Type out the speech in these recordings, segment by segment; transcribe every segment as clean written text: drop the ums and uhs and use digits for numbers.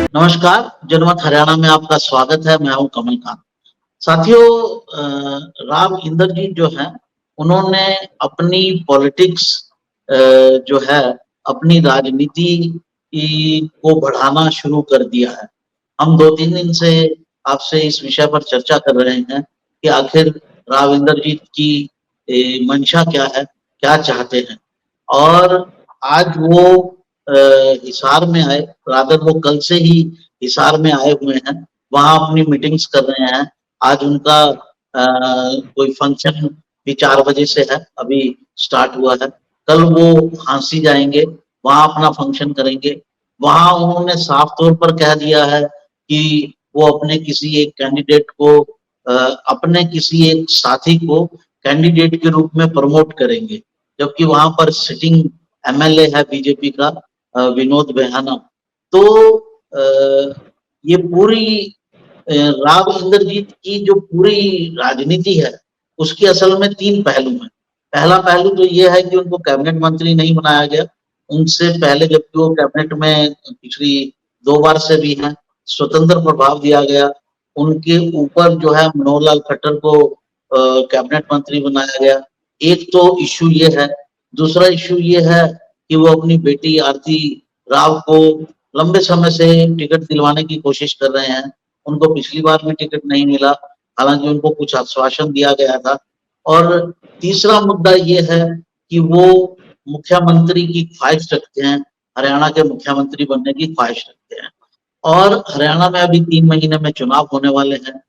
नमस्कार, जनमत हरियाणा में आपका स्वागत है। मैं हूं कमल कांत। साथियों, राव इंद्रजीत जो हैं, उन्होंने अपनी पॉलिटिक्स जो है, अपनी राजनीति को बढ़ाना शुरू कर दिया है। हम 2-3 दिन से आपसे इस विषय पर चर्चा कर रहे हैं कि आखिर राव इंद्रजीत की मंशा क्या है, क्या चाहते हैं। और आज वो हिसार में आए, रादर वो कल से ही हिसार में आए हुए हैं, वहाँ अपनी मीटिंग्स कर रहे हैं। आज उनका कोई फंक्शन भी 4 बजे से है, अभी स्टार्ट हुआ है। कल वो झांसी जाएंगे, वहाँ अपना फंक्शन करेंगे। वहाँ उन्होंने साफ तौर पर कह दिया है कि वो अपने किसी एक कैंडिडेट को अपने किसी एक साथी को कैंडिडेट के रूप में प्रमोट करेंगे, जबकि वहाँ पर सिटिंग एमएलए है बीजेपी का विनोद बेहाना। तो ये पूरी राव इंद्रजीत की जो पूरी राजनीति है, उसकी असल में 3 पहलू हैं। पहला पहलू तो ये है कि उनको कैबिनेट मंत्री नहीं बनाया गया। उनसे पहले जबकि वो कैबिनेट में पिछली 2 बार से भी हैं, स्वतंत्र प्रभाव दिया गया। उनके ऊपर जो है मनोहर लाल खट्टर को कैबिनेट मंत्री बनाया गया। एक तो इश्यू ये है। दूसरा इश्यू ये है कि वो अपनी बेटी आरती राव को लंबे समय से टिकट दिलवाने की कोशिश कर रहे हैं। उनको पिछली बार भी टिकट नहीं मिला, हालांकि उनको कुछ आश्वासन दिया गया था। और तीसरा मुद्दा ये है कि वो मुख्यमंत्री की ख्वाहिश रखते हैं, हरियाणा के मुख्यमंत्री बनने की ख्वाहिश रखते हैं। और हरियाणा में अभी 3 महीने में चुनाव होने वाले हैं।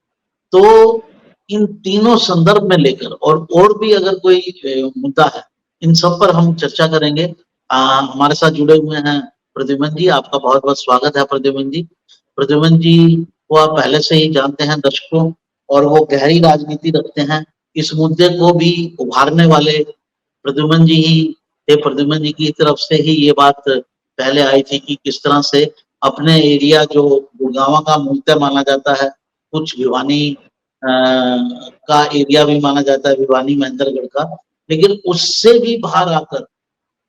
तो इन तीनों संदर्भ में लेकर और भी अगर कोई मुद्दा है, इन सब पर हम चर्चा करेंगे। हमारे साथ जुड़े हुए हैं प्रद्युमन जी। आपका बहुत बहुत स्वागत है प्रद्युमन जी। प्रद्युमन जी को आप पहले से ही जानते हैं दर्शकों, और वो गहरी राजनीति रखते हैं। इस मुद्दे को भी उभारने वाले प्रद्युमन जी ही थे। प्रद्युमन जी की तरफ से ही ये बात पहले आई थी कि किस तरह से अपने एरिया जो गुड़गांव का मूलतः माना जाता है, कुछ भिवानी का एरिया भी माना जाता है, भिवानी महेंद्रगढ़ का, लेकिन उससे भी बाहर आकर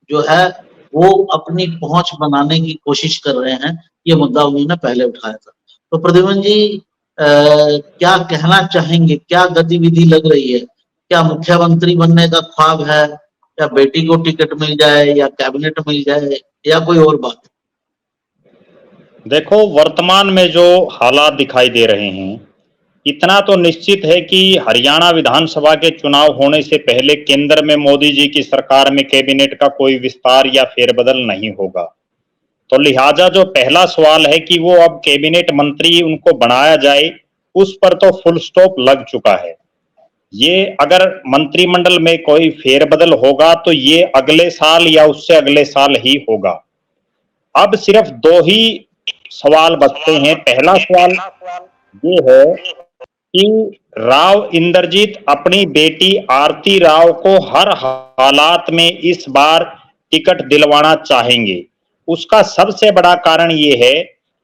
जो है वो अपनी पहुंच बनाने की कोशिश कर रहे हैं। ये मुद्दा उन्होंने पहले उठाया था। तो प्रद्युमन जी, क्या कहना चाहेंगे, क्या गतिविधि लग रही है? क्या मुख्यमंत्री बनने का ख्वाब है, या बेटी को टिकट मिल जाए, या कैबिनेट मिल जाए, या कोई और बात? देखो, वर्तमान में जो हालात दिखाई दे रहे हैं, इतना तो निश्चित है कि हरियाणा विधानसभा के चुनाव होने से पहले केंद्र में मोदी जी की सरकार में कैबिनेट का कोई विस्तार या फेरबदल नहीं होगा। तो लिहाजा जो पहला सवाल है कि वो अब कैबिनेट मंत्री उनको बनाया जाए, उस पर तो फुल स्टॉप लग चुका है। ये अगर मंत्रिमंडल में कोई फेरबदल होगा तो ये अगले साल या उससे अगले साल ही होगा। अब सिर्फ 2 ही सवाल बचते हैं। पहला सवाल ये है कि राव इंद्रजीत अपनी बेटी आरती राव को हर हालात में इस बार टिकट दिलवाना चाहेंगे। उसका सबसे बड़ा कारण ये है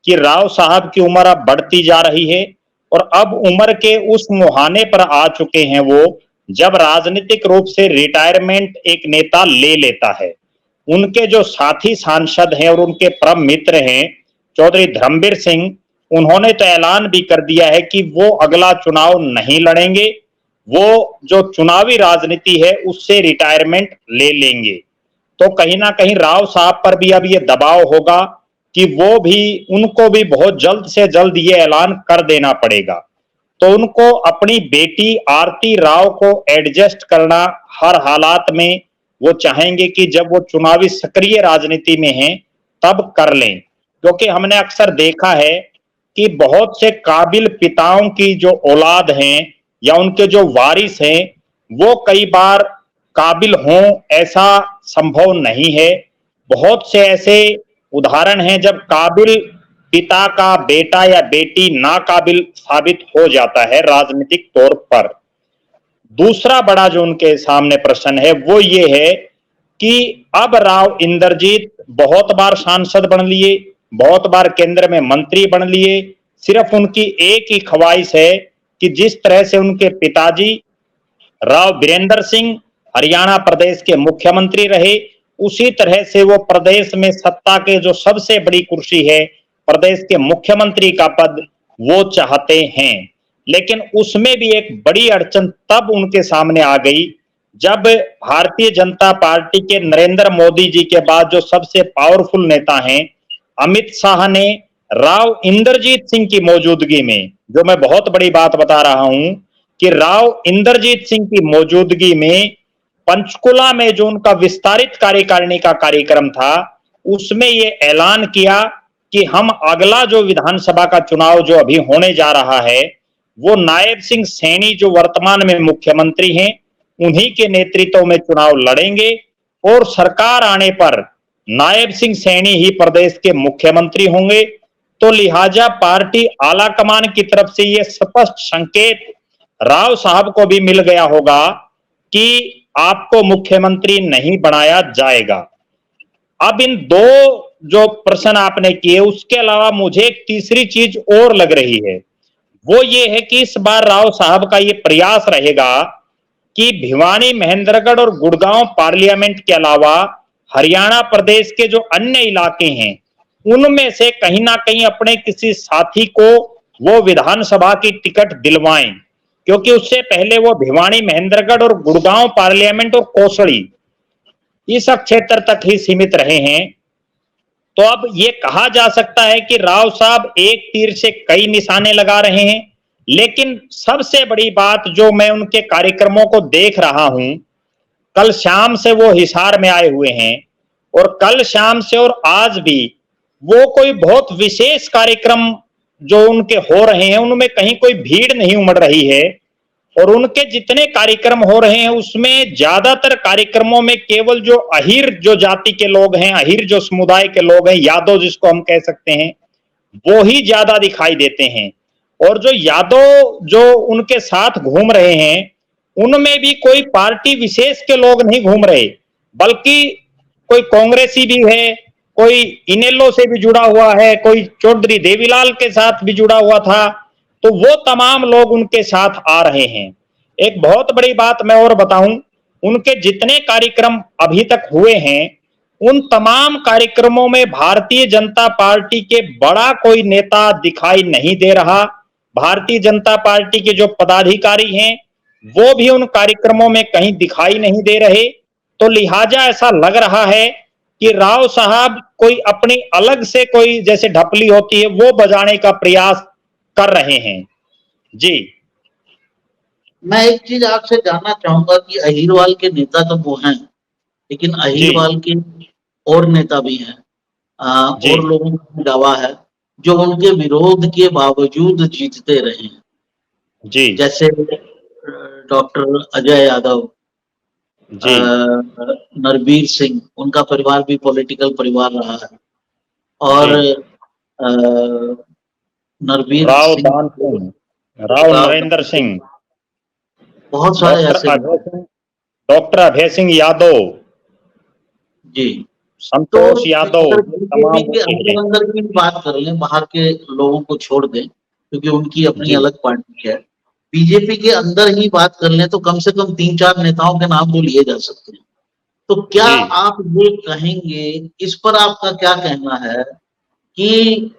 कि राव साहब की उम्र अब बढ़ती जा रही है और अब उम्र के उस मुहाने पर आ चुके हैं वो, जब राजनीतिक रूप से रिटायरमेंट एक नेता ले लेता है। उनके जो साथी सांसद हैं और उनके परम मित्र हैं चौधरी धर्मवीर सिंह, उन्होंने तो ऐलान भी कर दिया है कि वो अगला चुनाव नहीं लड़ेंगे, वो जो चुनावी राजनीति है उससे रिटायरमेंट ले लेंगे। तो कहीं ना कहीं राव साहब पर भी अब ये दबाव होगा कि वो भी, उनको भी बहुत जल्द से जल्द ये ऐलान कर देना पड़ेगा। तो उनको अपनी बेटी आरती राव को एडजस्ट करना हर हालात में वो चाहेंगे कि जब वो चुनावी सक्रिय राजनीति में हैं तब कर लें। क्योंकि हमने अक्सर देखा है कि बहुत से काबिल पिताओं की जो औलाद हैं या उनके जो वारिस हैं, वो कई बार काबिल हों ऐसा संभव नहीं है। बहुत से ऐसे उदाहरण हैं जब काबिल पिता का बेटा या बेटी नाकाबिल साबित हो जाता है राजनीतिक तौर पर। दूसरा बड़ा जो उनके सामने प्रश्न है वो ये है कि अब राव इंद्रजीत बहुत बार सांसद बन लिए, बहुत बार केंद्र में मंत्री बन लिए। सिर्फ उनकी एक ही ख्वाहिश है कि जिस तरह से उनके पिताजी राव वीरेंद्र सिंह हरियाणा प्रदेश के मुख्यमंत्री रहे, उसी तरह से वो प्रदेश में सत्ता के जो सबसे बड़ी कुर्सी है प्रदेश के मुख्यमंत्री का पद वो चाहते हैं। लेकिन उसमें भी एक बड़ी अड़चन तब उनके सामने आ गई जब भारतीय जनता पार्टी के नरेंद्र मोदी जी के बाद जो सबसे पावरफुल नेता हैं अमित शाह ने राव इंद्रजीत सिंह की मौजूदगी में, जो मैं बहुत बड़ी बात बता रहा हूं कि राव इंद्रजीत सिंह की मौजूदगी में पंचकुला में जो उनका विस्तारित कार्यकारिणी का कार्यक्रम था उसमें ये ऐलान किया कि हम अगला जो विधानसभा का चुनाव जो अभी होने जा रहा है वो नायब सिंह सैनी जो वर्तमान में मुख्यमंत्री हैं उन्हीं के नेतृत्व में चुनाव लड़ेंगे और सरकार आने पर नायब सिंह सैनी ही प्रदेश के मुख्यमंत्री होंगे। तो लिहाजा पार्टी आला कमान की तरफ से यह स्पष्ट संकेत राव साहब को भी मिल गया होगा कि आपको मुख्यमंत्री नहीं बनाया जाएगा। अब इन दो जो प्रश्न आपने किए उसके अलावा मुझे एक तीसरी चीज और लग रही है, वो ये है कि इस बार राव साहब का ये प्रयास रहेगा कि भिवानी, महेंद्रगढ़ और गुड़गांव पार्लियामेंट के अलावा हरियाणा प्रदेश के जो अन्य इलाके हैं उनमें से कहीं ना कहीं अपने किसी साथी को वो विधानसभा की टिकट दिलवाएं, क्योंकि उससे पहले वो भिवानी, महेंद्रगढ़ और गुड़गांव पार्लियामेंट और कोसड़ी इस क्षेत्र तक ही सीमित रहे हैं। तो अब ये कहा जा सकता है कि राव साहब एक तीर से कई निशाने लगा रहे हैं। लेकिन सबसे बड़ी बात जो मैं उनके कार्यक्रमों को देख रहा हूं, कल शाम से वो हिसार में आए हुए हैं और कल शाम से और आज भी वो कोई बहुत विशेष कार्यक्रम जो उनके हो रहे हैं उनमें कहीं कोई भीड़ नहीं उमड़ रही है और उनके जितने कार्यक्रम हो रहे हैं उसमें ज्यादातर कार्यक्रमों में केवल जो अहिर जो जाति के लोग हैं, अहिर जो समुदाय के लोग हैं, यादव जिसको हम कह सकते हैं, वो ही ज्यादा दिखाई देते हैं। और जो यादव जो उनके साथ घूम रहे हैं उनमें भी कोई पार्टी विशेष के लोग नहीं घूम रहे, बल्कि कोई कांग्रेसी भी है, कोई इनेलो से भी जुड़ा हुआ है, कोई चौधरी देवीलाल के साथ भी जुड़ा हुआ था, तो वो तमाम लोग उनके साथ आ रहे हैं। एक बहुत बड़ी बात मैं और बताऊं, उनके जितने कार्यक्रम अभी तक हुए हैं उन तमाम कार्यक्रमों में भारतीय जनता पार्टी के बड़ा कोई नेता दिखाई नहीं दे रहा। भारतीय जनता पार्टी के जो पदाधिकारी हैं वो भी उन कार्यक्रमों में कहीं दिखाई नहीं दे रहे। तो लिहाजा ऐसा लग रहा है कि राव साहब कोई अपनी अलग से कोई जैसे ढपली होती है वो बजाने का प्रयास कर रहे हैं। जी, मैं एक चीज आपसे जानना चाहूंगा कि अहिरवाल के नेता तो वो हैं, लेकिन अहिरवाल के और नेता भी हैं, और लोगों का दावा है जो उनके विरोध के बावजूद जीतते रहे हैं। जी, जैसे डॉक्टर अजय यादव, नरबीर सिंह, उनका परिवार भी पॉलिटिकल परिवार रहा है, और नरबीर सिंह, राव नरेंद्र सिंह, बहुत सारे ऐसे, डॉक्टर अभय सिंह यादव, जी, संतोष यादव, बीजेपी के अंदर अंदर की बात कर लें, बाहर के लोगों को छोड़ दें क्योंकि उनकी अपनी अलग पार्टी है। बीजेपी के अंदर ही बात कर लें तो कम से कम 3-4 नेताओं के नाम तो लिए जा सकते हैं। तो क्या आप ये कहेंगे, इस पर आपका क्या कहना है कि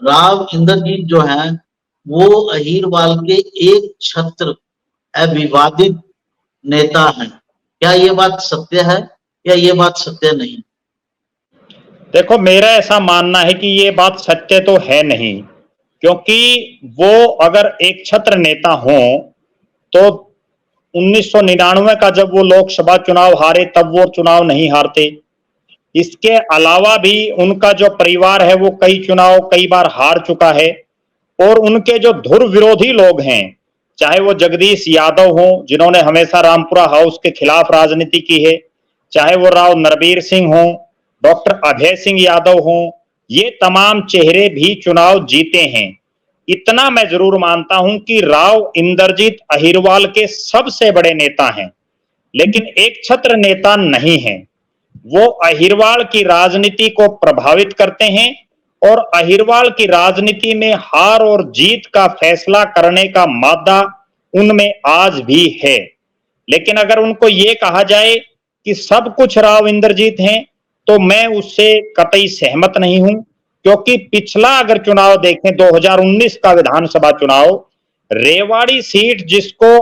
राव इंद्रजीत जो है वो अहिरवाल के एक छत्र अविवादित नेता हैं? क्या ये बात सत्य है या ये बात सत्य नहीं? देखो, मेरा ऐसा मानना है कि ये बात सत्य तो है नहीं, क्योंकि वो अगर एक छत्र नेता हो तो 1999 का जब वो लोकसभा चुनाव हारे तब वो चुनाव नहीं हारते। इसके अलावा भी उनका जो परिवार है वो कई चुनाव कई बार हार चुका है, और उनके जो धुर विरोधी लोग हैं, चाहे वो जगदीश यादव हो जिन्होंने हमेशा रामपुरा हाउस के खिलाफ राजनीति की है, चाहे वो राव नरबीर सिंह हो, डॉक्टर अभय सिंह यादव हो, ये तमाम चेहरे भी चुनाव जीते हैं। इतना मैं जरूर मानता हूं कि राव इंद्रजीत अहिरवाल के सबसे बड़े नेता हैं, लेकिन एक छत्र नेता नहीं है। वो अहिरवाल की राजनीति को प्रभावित करते हैं और अहिरवाल की राजनीति में हार और जीत का फैसला करने का मादा उनमें आज भी है। लेकिन अगर उनको ये कहा जाए कि सब कुछ राव इंद्रजीत हैं तो मैं उससे कतई सहमत नहीं हूं, क्योंकि पिछला अगर चुनाव देखें 2019 का विधानसभा चुनाव, रेवाड़ी सीट जिसको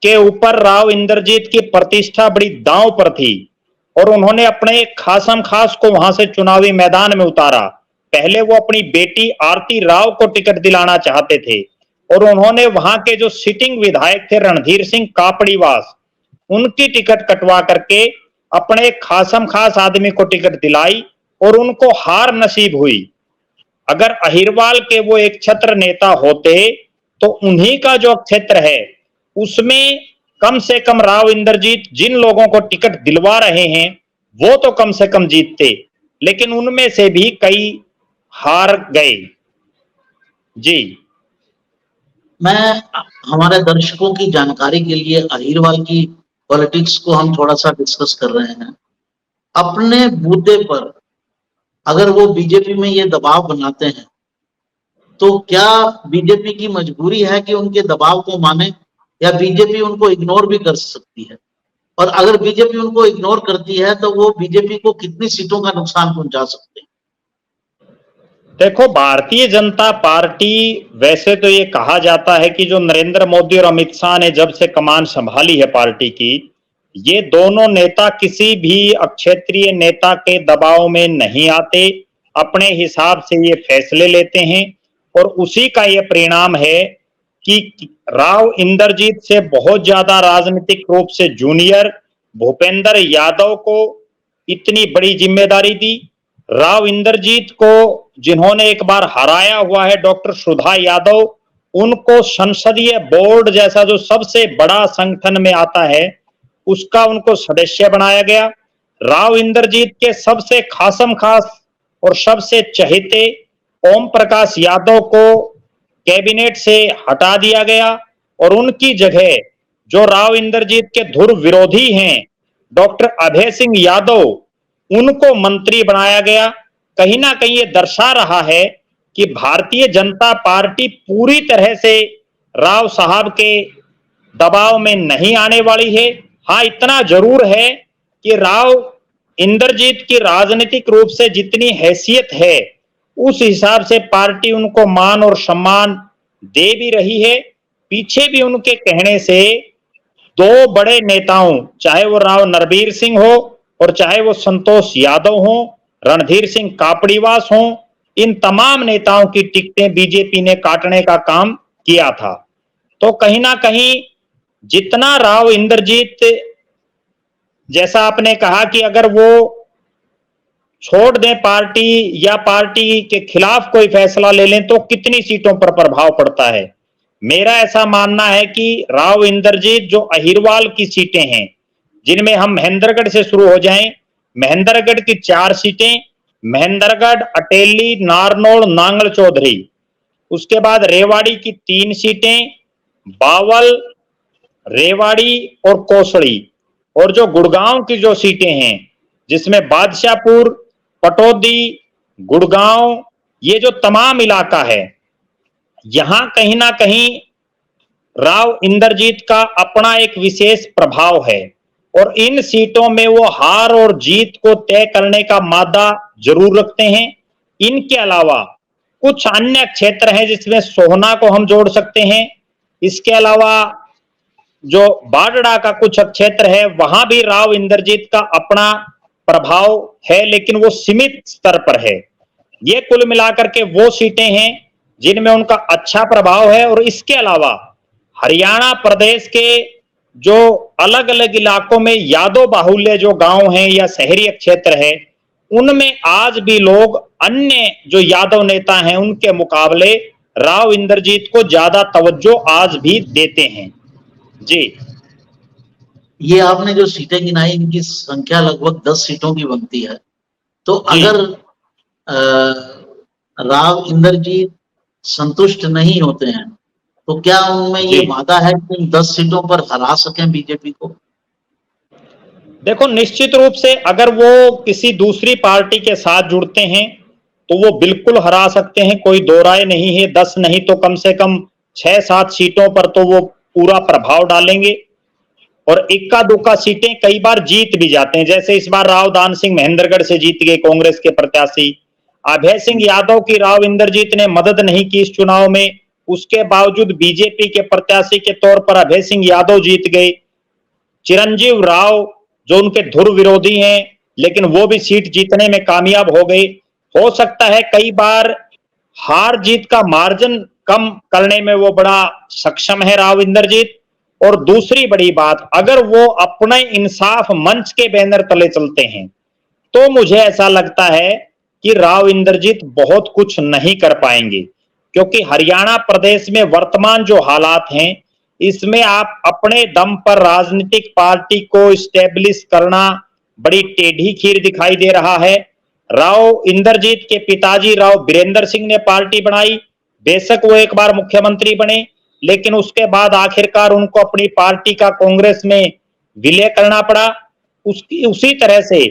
के ऊपर राव इंद्रजीत की प्रतिष्ठा बड़ी दांव पर थी और उन्होंने अपने खासम खास को वहां से चुनावी मैदान में उतारा। पहले वो अपनी बेटी आरती राव को टिकट दिलाना चाहते थे और उन्होंने वहां के जो सिटिंग विधायक थे रणधीर सिंह कापड़ीवास, उनकी टिकट कटवा करके अपने खासम खास आदमी को टिकट दिलाई और उनको हार नसीब हुई। अगर अहिरवाल के वो एक छत्र नेता होते तो उन्हीं का जो क्षेत्र है उसमें कम से कम राव इंद्रजीत जिन लोगों को टिकट दिलवा रहे हैं वो तो कम से कम जीतते, लेकिन उनमें से भी कई हार गए। जी, मैं हमारे दर्शकों की जानकारी के लिए अहिरवाल की पॉलिटिक्स को हम थोड़ा सा डिस्कस कर रहे हैं। अपने बूते पर अगर वो बीजेपी में ये दबाव बनाते हैं तो क्या बीजेपी की मजबूरी है कि उनके दबाव को माने, या बीजेपी उनको इग्नोर भी कर सकती है? और अगर बीजेपी उनको इग्नोर करती है तो वो बीजेपी को कितनी सीटों का नुकसान पहुंचा सकते हैं? देखो, भारतीय जनता पार्टी, वैसे तो ये कहा जाता है कि जो नरेंद्र मोदी और अमित शाह ने जब से कमान संभाली है पार्टी की, ये दोनों नेता किसी भी क्षेत्रीय नेता के दबाव में नहीं आते, अपने हिसाब से ये फैसले लेते हैं और उसी का ये परिणाम है कि राव इंद्रजीत से बहुत ज्यादा राजनीतिक रूप से जूनियर भूपेंद्र यादव को इतनी बड़ी जिम्मेदारी दी। राव इंद्रजीत को जिन्होंने एक बार हराया हुआ है डॉक्टर सुधा यादव, उनको संसदीय बोर्ड जैसा जो सबसे बड़ा संगठन में आता है उसका उनको सदस्य बनाया गया। राव इंद्रजीत के सबसे खासम खास और सबसे चहेते ओम प्रकाश यादव को कैबिनेट से हटा दिया गया और उनकी जगह जो राव इंद्रजीत के धुर विरोधी हैं डॉक्टर अभय सिंह यादव, उनको मंत्री बनाया गया। कहीं ना कहीं ये दर्शा रहा है कि भारतीय जनता पार्टी पूरी तरह से राव साहब के दबाव में नहीं आने वाली है। हाँ, इतना जरूर है कि राव इंद्रजीत की राजनीतिक रूप से जितनी हैसियत है उस हिसाब से पार्टी उनको मान और सम्मान दे भी रही है। पीछे भी उनके कहने से दो बड़े नेताओं, चाहे वो राव नरबीर सिंह हो और चाहे वो संतोष यादव हो, रणधीर सिंह कापड़ीवास हो, इन तमाम नेताओं की टिकटें बीजेपी ने काटने का काम किया था। तो कहीं ना कहीं जितना राव इंद्रजीत, जैसा आपने कहा कि अगर वो छोड़ दें पार्टी या पार्टी के खिलाफ कोई फैसला ले लें तो कितनी सीटों पर प्रभाव पड़ता है, मेरा ऐसा मानना है कि राव इंद्रजीत जो अहिरवाल की सीटें हैं, जिनमें हम महेंद्रगढ़ से शुरू हो जाएं, महेंद्रगढ़ की 4 सीटें, महेंद्रगढ़, अटेली, नारनौल, नांगल चौधरी, उसके बाद रेवाड़ी की 3 सीटें, बावल, रेवाड़ी और कोसड़ी, और जो गुड़गांव की जो सीटें हैं जिसमें बादशाहपुर, पटौदी, गुड़गांव, ये जो तमाम इलाका है, यहां कहीं ना कहीं राव इंद्रजीत का अपना एक विशेष प्रभाव है और इन सीटों में वो हार और जीत को तय करने का मादा जरूर रखते हैं। इनके अलावा कुछ अन्य क्षेत्र हैं जिसमें सोहना को हम जोड़ सकते हैं। इसके अलावा जो बाडड़ा का कुछ क्षेत्र है वहां भी राव इंद्रजीत का अपना प्रभाव है, लेकिन वो सीमित स्तर पर है। ये कुल मिलाकर के वो सीटें हैं जिनमें उनका अच्छा प्रभाव है। और इसके अलावा हरियाणा प्रदेश के जो अलग अलग इलाकों में यादव बाहुल्य जो गांव हैं या शहरी क्षेत्र है, उनमें आज भी लोग अन्य जो यादव नेता हैं उनके मुकाबले राव इंद्रजीत को ज्यादा तवज्जो आज भी देते हैं। जी, ये आपने जो सीटें गिनाई इनकी संख्या लगभग 10 सीटों की बनती है। तो अगर राव इंद्रजीत संतुष्ट नहीं होते हैं तो क्या उनमें ये वादा है कि 10 सीटों पर हरा सकें बीजेपी को? देखो, निश्चित रूप से अगर वो किसी दूसरी पार्टी के साथ जुड़ते हैं तो वो बिल्कुल हरा सकते हैं, कोई दो राय नहीं है। 10 नहीं तो कम से कम 6-7 सीटों पर तो वो पूरा प्रभाव डालेंगे और इक्का दुक्का सीटें कई बार जीत भी जाते हैं। जैसे इस बार राव दान सिंह महेंद्रगढ़ से जीत गए, कांग्रेस के प्रत्याशी। अभय सिंह यादव की राव इंद्रजीत ने मदद नहीं की इस चुनाव में, उसके बावजूद बीजेपी के प्रत्याशी के तौर पर अभय सिंह यादव जीत गए। चिरंजीव राव जो उनके धुर विरोधी हैं, लेकिन वो भी सीट जीतने में कामयाब हो गए। हो सकता है कई बार हार जीत का मार्जिन कम करने में वो बड़ा सक्षम है राव इंद्रजीत। और दूसरी बड़ी बात, अगर वो अपने इंसाफ मंच के बैनर तले चलते हैं तो मुझे ऐसा लगता है कि राव इंद्रजीत बहुत कुछ नहीं कर पाएंगे, क्योंकि हरियाणा प्रदेश में वर्तमान जो हालात हैं इसमें आप अपने दम पर राजनीतिक पार्टी को स्टेब्लिश करना बड़ी टेढ़ी खीर दिखाई दे रहा है। राव इंद्रजीत के पिताजी राव बीरेंद्र सिंह ने पार्टी बनाई, बेशक वो एक बार मुख्यमंत्री बने, लेकिन उसके बाद आखिरकार उनको अपनी पार्टी का कांग्रेस में विलय करना पड़ा। उसी तरह से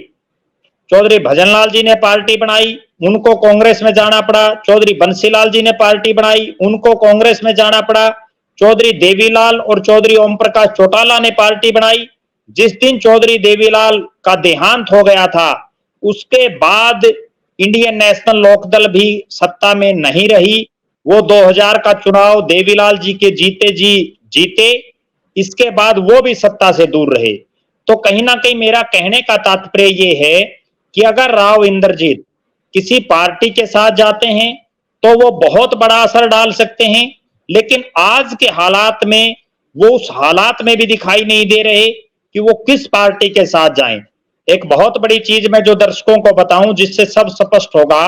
चौधरी भजनलाल जी ने पार्टी बनाई, उनको कांग्रेस में जाना पड़ा। चौधरी बंसीलाल जी ने पार्टी बनाई, उनको कांग्रेस में जाना पड़ा। चौधरी देवीलाल और चौधरी ओम प्रकाश चौटाला ने पार्टी बनाई। जिस दिन चौधरी देवीलाल का देहांत हो गया था उसके बाद इंडियन नेशनल लोकदल भी सत्ता में नहीं रही। वो 2000 का चुनाव देवीलाल जी के जीते जी जीते, इसके बाद वो भी सत्ता से दूर रहे। तो कहीं ना कहीं मेरा कहने का तात्पर्य ये है कि अगर राव इंद्रजीत किसी पार्टी के साथ जाते हैं तो वो बहुत बड़ा असर डाल सकते हैं, लेकिन आज के हालात में वो उस हालात में भी दिखाई नहीं दे रहे कि वो किस पार्टी के साथ जाएं। एक बहुत बड़ी चीज मैं जो दर्शकों को बताऊं जिससे सब स्पष्ट होगा,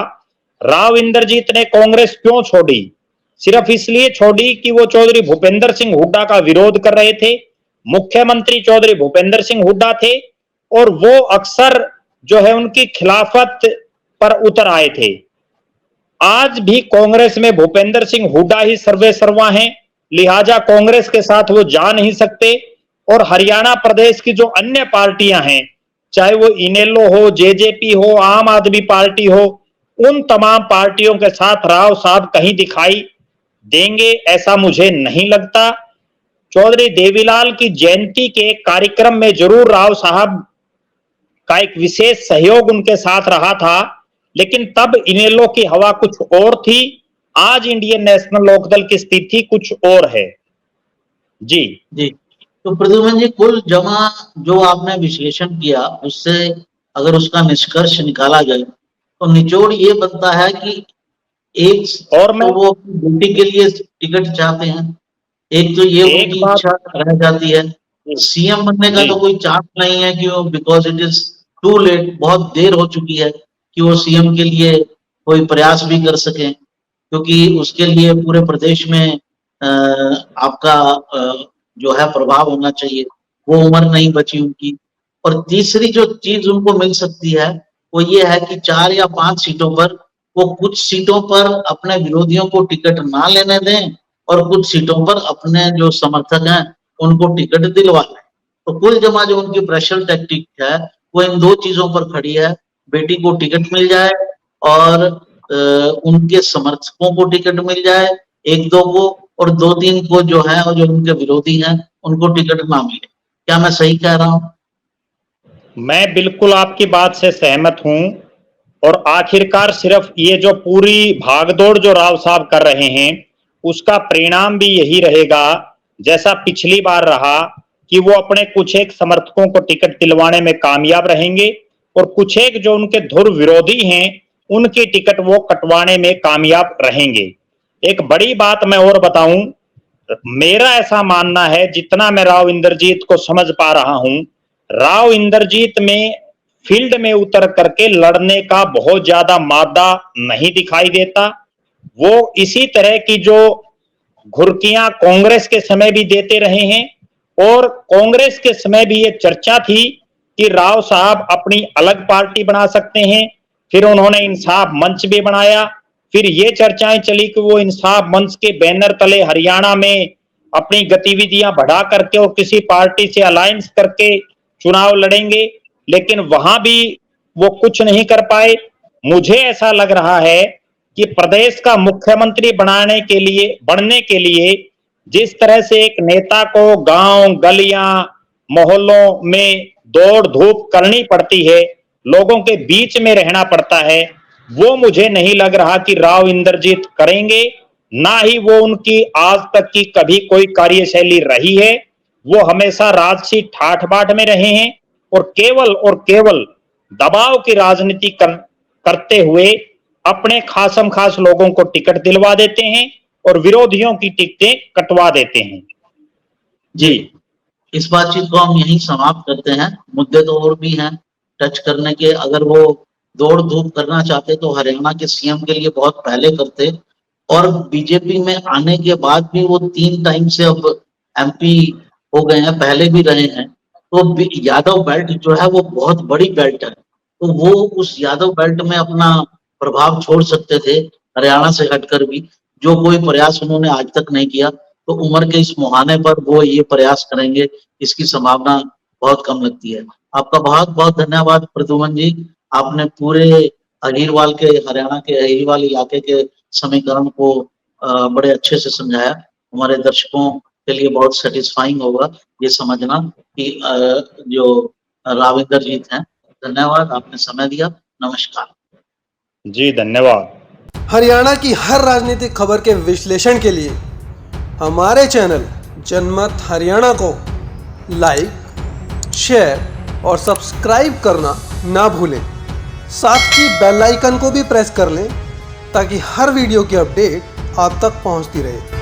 राव इंद्रजीत ने कांग्रेस क्यों छोड़ी? सिर्फ इसलिए छोड़ी कि वो चौधरी भूपेंद्र सिंह हुड्डा का विरोध कर रहे थे। मुख्यमंत्री चौधरी भूपेंद्र सिंह हुड्डा थे और वो अक्सर जो है उनकी खिलाफत पर उतर आए थे। आज भी कांग्रेस में भूपेंद्र सिंह हुड्डा ही सर्वे सर्वा हैं, लिहाजा कांग्रेस के साथ वो जा नहीं सकते। और हरियाणा प्रदेश की जो अन्य पार्टियां हैं, चाहे वो इनेलो हो, जेजेपी हो, आम आदमी पार्टी हो, उन तमाम पार्टियों के साथ राव साहब कहीं दिखाई देंगे ऐसा मुझे नहीं लगता। चौधरी देवीलाल की जयंती के कार्यक्रम में जरूर राव साहब का एक विशेष सहयोग उनके साथ रहा था, लेकिन तब इनेलो की हवा कुछ और थी। आज इंडियन नेशनल लोकदल की स्थिति कुछ और है। जी जी। तो प्रद्युम्न जी, कुल जमा जो आपने विश्लेषण किया उससे अगर उसका निष्कर्ष निकाला जाए तो निचोड़ ये बनता है कि एक और मैं तो वो अपनी बेटी के लिए टिकट चाहते हैं, एक तो ये एक उनकी बात इच्छा रह जाती है। सीएम बनने का जी तो कोई चांस नहीं है कि वो, because it is too late, बहुत देर हो चुकी है कि वो सीएम के लिए कोई प्रयास भी कर सकें, क्योंकि उसके लिए पूरे प्रदेश में आपका जो है प्रभाव होना चाहिए, वो उम्र नहीं बची उनकी। और तीसरी जो चीज उनको मिल सकती है वो ये है कि 4 या 5 सीटों पर वो कुछ सीटों पर अपने विरोधियों को टिकट ना लेने दें और कुछ सीटों पर अपने जो समर्थक हैं उनको टिकट दिलवा लें। तो कुल जमा जो उनकी प्रेशर टैक्टिक है वो इन दो चीजों पर खड़ी है, बेटी को टिकट मिल जाए और उनके समर्थकों को टिकट मिल जाए, एक दो को, और 2-3 को जो है और जो उनके विरोधी हैं उनको टिकट ना मिले। क्या मैं सही कह रहा हूँ? मैं बिल्कुल आपकी बात से सहमत हूं। और आखिरकार सिर्फ ये जो पूरी भागदौड़ जो राव साहब कर रहे हैं उसका परिणाम भी यही रहेगा जैसा पिछली बार रहा, कि वो अपने कुछ एक समर्थकों को टिकट दिलवाने में कामयाब रहेंगे और कुछ एक जो उनके धुर विरोधी हैं उनकी टिकट वो कटवाने में कामयाब रहेंगे। एक बड़ी बात मैं और बताऊं, मेरा ऐसा मानना है, जितना मैं राव इंद्रजीत को समझ पा रहा हूं, राव इंद्रजीत में फील्ड में उतर करके लड़ने का बहुत ज्यादा मादा नहीं दिखाई देता। वो इसी तरह की जो घुर्कियां कांग्रेस के समय भी देते रहे हैं, और कांग्रेस के समय भी ये चर्चा थी कि राव साहब अपनी अलग पार्टी बना सकते हैं। फिर उन्होंने इंसाफ मंच भी बनाया, फिर ये चर्चाएं चली कि वो इंसाफ मंच के बैनर तले हरियाणा में अपनी गतिविधियां बढ़ा करके और किसी पार्टी से अलायंस करके चुनाव लड़ेंगे, लेकिन वहां भी वो कुछ नहीं कर पाए। मुझे ऐसा लग रहा है कि प्रदेश का मुख्यमंत्री बनने के लिए जिस तरह से एक नेता को गांव गलियां मोहल्लों में दौड़ धूप करनी पड़ती है, लोगों के बीच में रहना पड़ता है, वो मुझे नहीं लग रहा कि राव इंद्रजीत करेंगे, ना ही वो उनकी आज तक की कभी कोई कार्यशैली रही है। वो हमेशा राजसी ठाठ बाट में रहे हैं और केवल दबाव की राजनीति करते हुए अपने खासम खास लोगों को टिकट दिलवा देते हैं और विरोधियों की टिकटें कटवा देते हैं। जी, इस बातचीत को हम यहीं समाप्त करते हैं। मुद्दे तो और भी हैं टच करने के। अगर वो दौड़ धूप करना चाहते तो हरियाणा के सीएम के लिए बहुत पहले करते, और बीजेपी में आने के बाद भी वो 3 टाइम से अब एमपी हो गए हैं, पहले भी रहे हैं। तो यादव बेल्ट जो है वो बहुत बड़ी बेल्ट है, तो वो उस यादव बेल्ट में अपना प्रभाव छोड़ सकते थे हरियाणा से हटकर भी, जो कोई प्रयास उन्होंने आज तक नहीं किया। तो उम्र के इस मुहाने पर वो ये प्रयास करेंगे, इसकी संभावना बहुत कम लगती है। आपका बहुत बहुत धन्यवाद प्रद्युमन जी, आपने पूरे अहीरवाल के, हरियाणा के अहीरवाल इलाके के समीकरण को बड़े अच्छे से समझाया। हमारे दर्शकों के लिए बहुत सेटिस्फाइंग होगा ये समझना कि जो राव इंद्रजीत हैं। धन्यवाद, आपने समय दिया। नमस्कार जी, धन्यवाद। हरियाणा की हर राजनीतिक खबर के विश्लेषण के लिए हमारे चैनल जनमत हरियाणा को लाइक, शेयर और सब्सक्राइब करना ना भूलें। साथ ही बेल आइकन को भी प्रेस कर लें ताकि हर वीडियो की अपडेट आप तक पहुंचती रहे।